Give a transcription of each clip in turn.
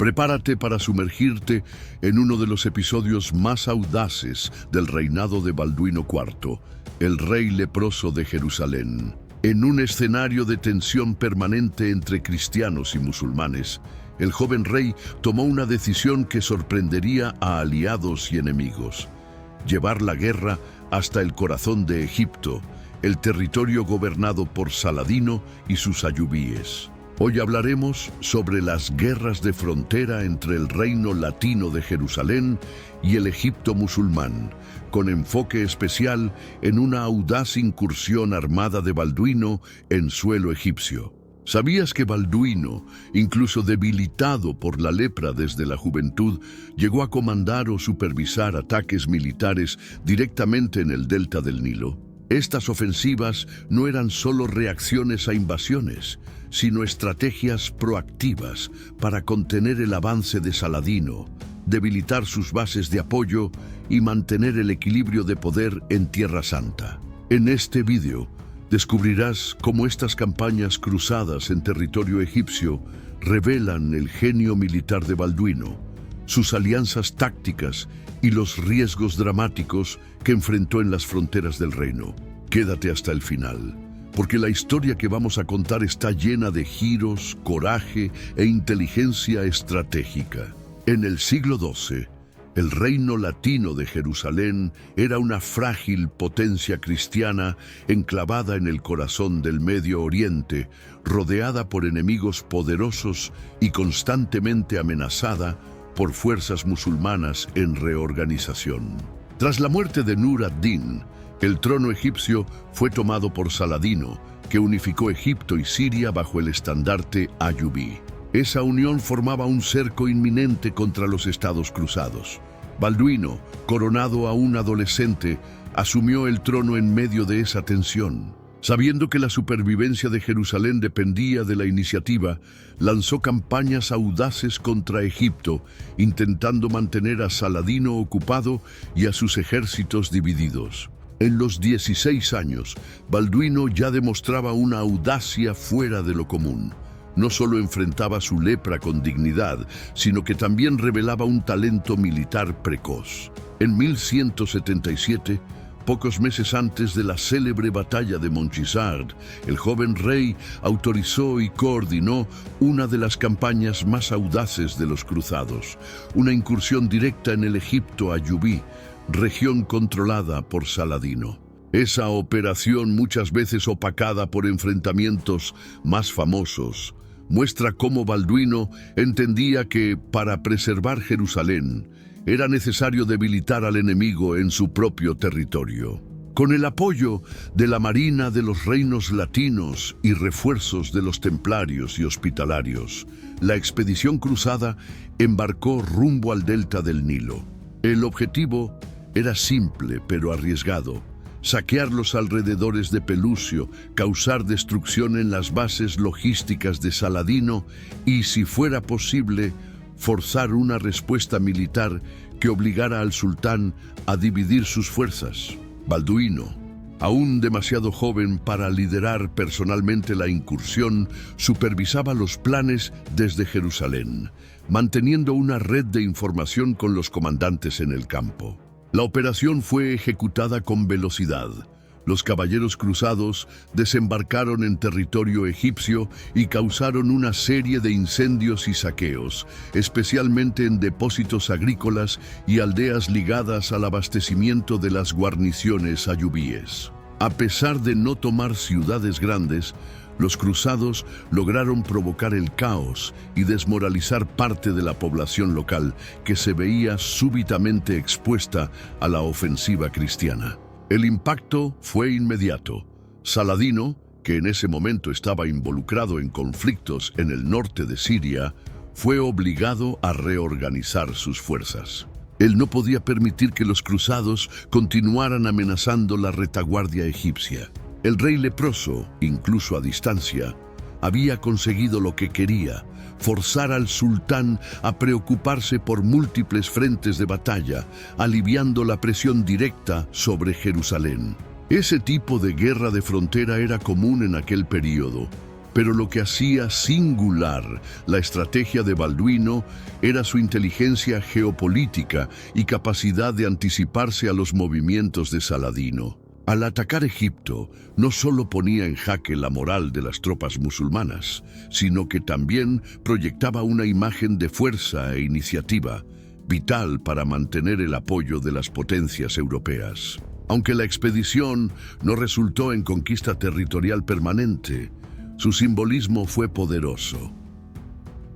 Prepárate para sumergirte en uno de los episodios más audaces del reinado de Balduino IV, el rey leproso de Jerusalén. En un escenario de tensión permanente entre cristianos y musulmanes, el joven rey tomó una decisión que sorprendería a aliados y enemigos: llevar la guerra hasta el corazón de Egipto, el territorio gobernado por Saladino y sus ayubíes. Hoy hablaremos sobre las guerras de frontera entre el reino latino de Jerusalén y el Egipto musulmán, con enfoque especial en una audaz incursión armada de Balduino en suelo egipcio. ¿Sabías que Balduino, incluso debilitado por la lepra desde la juventud, llegó a comandar o supervisar ataques militares directamente en el delta del Nilo? Estas ofensivas no eran solo reacciones a invasiones, sino estrategias proactivas para contener el avance de Saladino, debilitar sus bases de apoyo y mantener el equilibrio de poder en Tierra Santa. En este vídeo descubrirás cómo estas campañas cruzadas en territorio egipcio revelan el genio militar de Balduino, sus alianzas tácticas y los riesgos dramáticos que enfrentó en las fronteras del reino. Quédate hasta el final, porque la historia que vamos a contar está llena de giros, coraje e inteligencia estratégica. En el siglo XII, el reino latino de Jerusalén era una frágil potencia cristiana enclavada en el corazón del Medio Oriente, rodeada por enemigos poderosos y constantemente amenazada por fuerzas musulmanas en reorganización. Tras la muerte de Nur ad-Din, el trono egipcio fue tomado por Saladino, que unificó Egipto y Siria bajo el estandarte ayubí. Esa unión formaba un cerco inminente contra los estados cruzados. Balduino, coronado aún adolescente, asumió el trono en medio de esa tensión. Sabiendo que la supervivencia de Jerusalén dependía de la iniciativa, lanzó campañas audaces contra Egipto, intentando mantener a Saladino ocupado y a sus ejércitos divididos. En los 16 años, Balduino ya demostraba una audacia fuera de lo común. No solo enfrentaba su lepra con dignidad, sino que también revelaba un talento militar precoz. En 1177, pocos meses antes de la célebre batalla de Montgisard, el joven rey autorizó y coordinó una de las campañas más audaces de los cruzados, una incursión directa en el Egipto ayubí, región controlada por Saladino. Esa operación, muchas veces opacada por enfrentamientos más famosos, muestra cómo Balduino entendía que, para preservar Jerusalén, era necesario debilitar al enemigo en su propio territorio. Con el apoyo de la marina de los reinos latinos y refuerzos de los templarios y hospitalarios, la expedición cruzada embarcó rumbo al delta del Nilo. El objetivo era simple pero arriesgado: saquear los alrededores de Pelucio, causar destrucción en las bases logísticas de Saladino y, si fuera posible, forzar una respuesta militar que obligara al sultán a dividir sus fuerzas. Balduino, aún demasiado joven para liderar personalmente la incursión, supervisaba los planes desde Jerusalén, manteniendo una red de información con los comandantes en el campo. La operación fue ejecutada con velocidad. Los caballeros cruzados desembarcaron en territorio egipcio y causaron una serie de incendios y saqueos, especialmente en depósitos agrícolas y aldeas ligadas al abastecimiento de las guarniciones ayubíes. A pesar de no tomar ciudades grandes, los cruzados lograron provocar el caos y desmoralizar parte de la población local, que se veía súbitamente expuesta a la ofensiva cristiana. El impacto fue inmediato. Saladino, que en ese momento estaba involucrado en conflictos en el norte de Siria, fue obligado a reorganizar sus fuerzas. Él no podía permitir que los cruzados continuaran amenazando la retaguardia egipcia. El rey leproso, incluso a distancia, había conseguido lo que quería: forzar al sultán a preocuparse por múltiples frentes de batalla, aliviando la presión directa sobre Jerusalén. Ese tipo de guerra de frontera era común en aquel período, Pero lo que hacía singular la estrategia de Balduino era su inteligencia geopolítica y capacidad de anticiparse a los movimientos de Saladino. Al atacar Egipto, no solo ponía en jaque la moral de las tropas musulmanas, sino que también proyectaba una imagen de fuerza e iniciativa, vital para mantener el apoyo de las potencias europeas. Aunque la expedición no resultó en conquista territorial permanente, su simbolismo fue poderoso.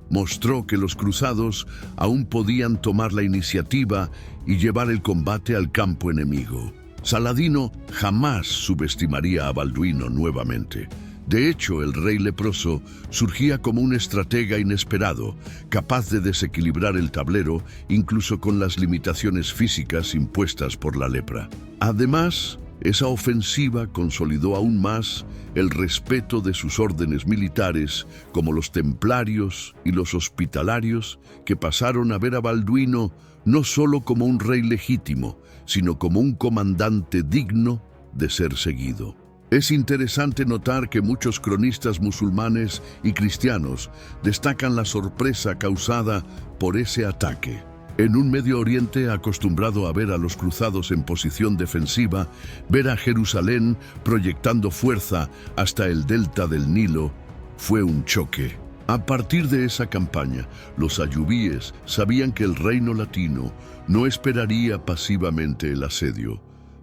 Mostró que los cruzados aún podían tomar la iniciativa y llevar el combate al campo enemigo. Saladino jamás subestimaría a Balduino nuevamente. De hecho, el rey leproso surgía como un estratega inesperado, capaz de desequilibrar el tablero incluso con las limitaciones físicas impuestas por la lepra. Además, esa ofensiva consolidó aún más el respeto de sus órdenes militares, como los templarios y los hospitalarios, que pasaron a ver a Balduino no solo como un rey legítimo, sino como un comandante digno de ser seguido. Es interesante notar que muchos cronistas musulmanes y cristianos destacan la sorpresa causada por ese ataque. En un Medio Oriente acostumbrado a ver a los cruzados en posición defensiva, ver a Jerusalén proyectando fuerza hasta el delta del Nilo fue un choque. A partir de esa campaña, los ayubíes sabían que el reino latino no esperaría pasivamente el asedio.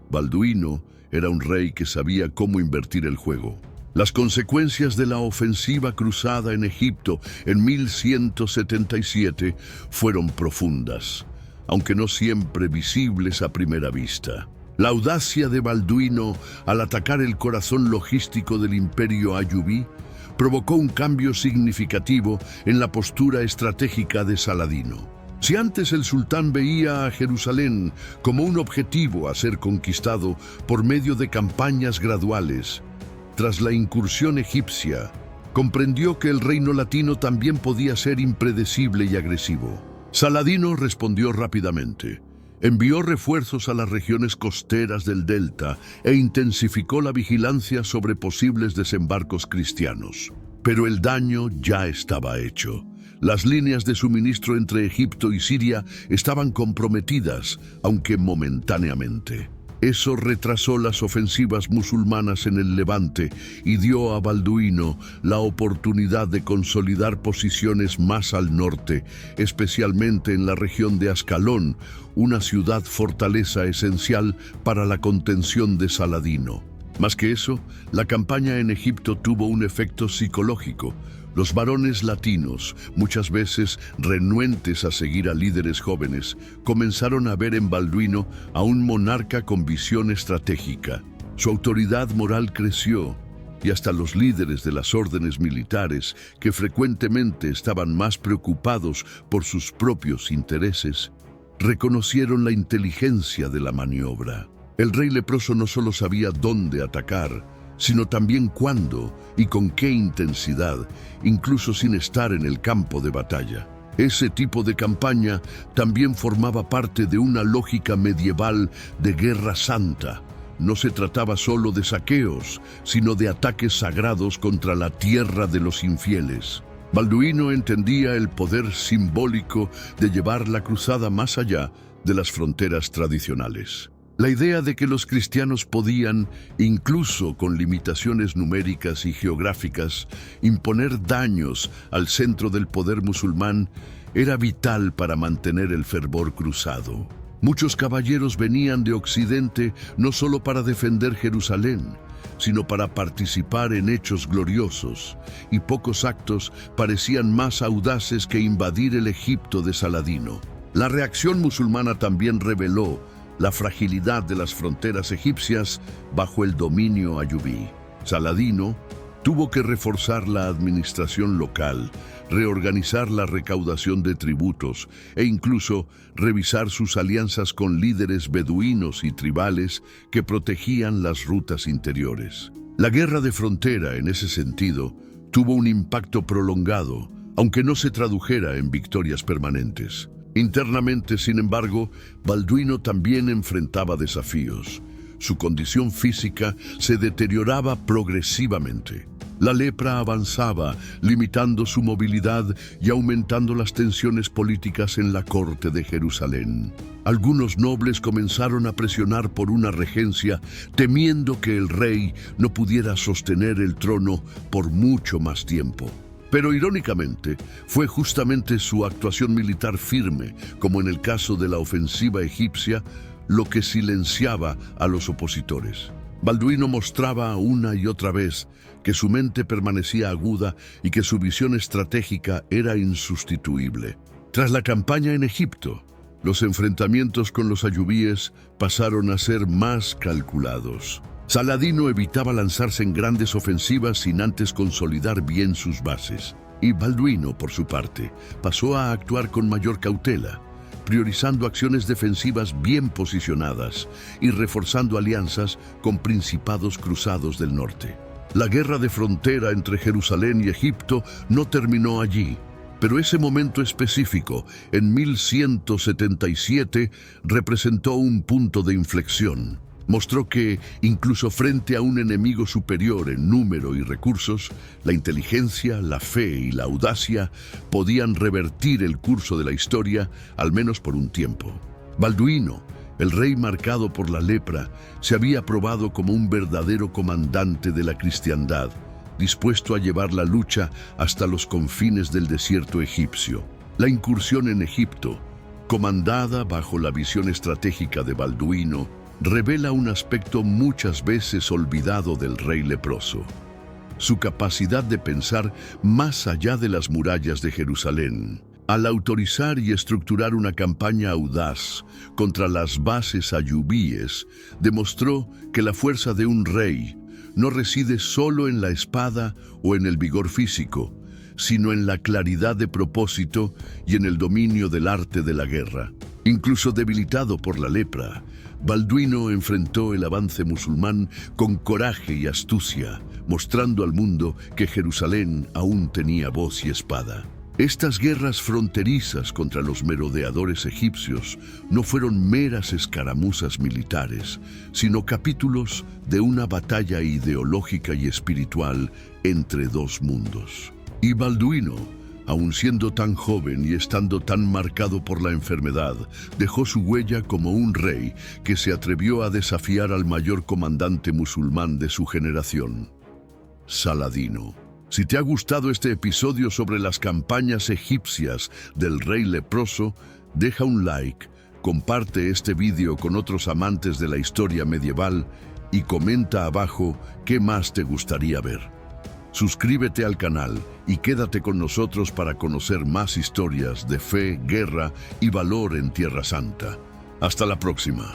Balduino era un rey que sabía cómo invertir el juego. Las consecuencias de la ofensiva cruzada en Egipto en 1177 fueron profundas, aunque no siempre visibles a primera vista. La audacia de Balduino al atacar el corazón logístico del imperio ayubí provocó un cambio significativo en la postura estratégica de Saladino. Si antes el sultán veía a Jerusalén como un objetivo a ser conquistado por medio de campañas graduales, tras la incursión egipcia, comprendió que el reino latino también podía ser impredecible y agresivo. Saladino respondió rápidamente. Envió refuerzos a las regiones costeras del delta e intensificó la vigilancia sobre posibles desembarcos cristianos. Pero el daño ya estaba hecho. Las líneas de suministro entre Egipto y Siria estaban comprometidas, aunque momentáneamente. Eso retrasó las ofensivas musulmanas en el Levante y dio a Balduino la oportunidad de consolidar posiciones más al norte, especialmente en la región de Ascalón, una ciudad fortaleza esencial para la contención de Saladino. Más que eso, la campaña en Egipto tuvo un efecto psicológico. Los varones latinos, muchas veces renuentes a seguir a líderes jóvenes, comenzaron a ver en Balduino a un monarca con visión estratégica. Su autoridad moral creció y hasta los líderes de las órdenes militares, que frecuentemente estaban más preocupados por sus propios intereses, reconocieron la inteligencia de la maniobra. El rey leproso no solo sabía dónde atacar, sino también cuándo y con qué intensidad, incluso sin estar en el campo de batalla. Ese tipo de campaña también formaba parte de una lógica medieval de guerra santa. No se trataba solo de saqueos, sino de ataques sagrados contra la tierra de los infieles. Balduino entendía el poder simbólico de llevar la cruzada más allá de las fronteras tradicionales. La idea de que los cristianos podían, incluso con limitaciones numéricas y geográficas, imponer daños al centro del poder musulmán era vital para mantener el fervor cruzado. Muchos caballeros venían de Occidente no solo para defender Jerusalén, sino para participar en hechos gloriosos, y pocos actos parecían más audaces que invadir el Egipto de Saladino. La reacción musulmana también reveló la fragilidad de las fronteras egipcias bajo el dominio ayubí. Saladino tuvo que reforzar la administración local, reorganizar la recaudación de tributos e incluso revisar sus alianzas con líderes beduinos y tribales que protegían las rutas interiores. La guerra de frontera, en ese sentido, tuvo un impacto prolongado, aunque no se tradujera en victorias permanentes. Internamente, sin embargo, Balduino también enfrentaba desafíos. Su condición física se deterioraba progresivamente. La lepra avanzaba, limitando su movilidad y aumentando las tensiones políticas en la corte de Jerusalén. Algunos nobles comenzaron a presionar por una regencia, temiendo que el rey no pudiera sostener el trono por mucho más tiempo. Pero irónicamente, fue justamente su actuación militar firme, como en el caso de la ofensiva egipcia, lo que silenciaba a los opositores. Balduino mostraba una y otra vez que su mente permanecía aguda y que su visión estratégica era insustituible. Tras la campaña en Egipto, los enfrentamientos con los ayubíes pasaron a ser más calculados. Saladino evitaba lanzarse en grandes ofensivas sin antes consolidar bien sus bases. Y Balduino, por su parte, pasó a actuar con mayor cautela, priorizando acciones defensivas bien posicionadas y reforzando alianzas con principados cruzados del norte. La guerra de frontera entre Jerusalén y Egipto no terminó allí, pero ese momento específico, en 1177, representó un punto de inflexión. Mostró que, incluso frente a un enemigo superior en número y recursos, la inteligencia, la fe y la audacia podían revertir el curso de la historia, al menos por un tiempo. Balduino, el rey marcado por la lepra, se había probado como un verdadero comandante de la cristiandad, dispuesto a llevar la lucha hasta los confines del desierto egipcio. La incursión en Egipto, comandada bajo la visión estratégica de Balduino, revela un aspecto muchas veces olvidado del rey leproso: su capacidad de pensar más allá de las murallas de Jerusalén. Al autorizar y estructurar una campaña audaz contra las bases ayubíes, demostró que la fuerza de un rey no reside solo en la espada o en el vigor físico, sino en la claridad de propósito y en el dominio del arte de la guerra. Incluso debilitado por la lepra, Balduino enfrentó el avance musulmán con coraje y astucia, mostrando al mundo que Jerusalén aún tenía voz y espada. Estas guerras fronterizas contra los merodeadores egipcios no fueron meras escaramuzas militares, sino capítulos de una batalla ideológica y espiritual entre dos mundos. Y Balduino, aun siendo tan joven y estando tan marcado por la enfermedad, dejó su huella como un rey que se atrevió a desafiar al mayor comandante musulmán de su generación, Saladino. Si te ha gustado este episodio sobre las campañas egipcias del rey leproso, deja un like, comparte este vídeo con otros amantes de la historia medieval y comenta abajo qué más te gustaría ver. Suscríbete al canal y quédate con nosotros para conocer más historias de fe, guerra y valor en Tierra Santa. Hasta la próxima.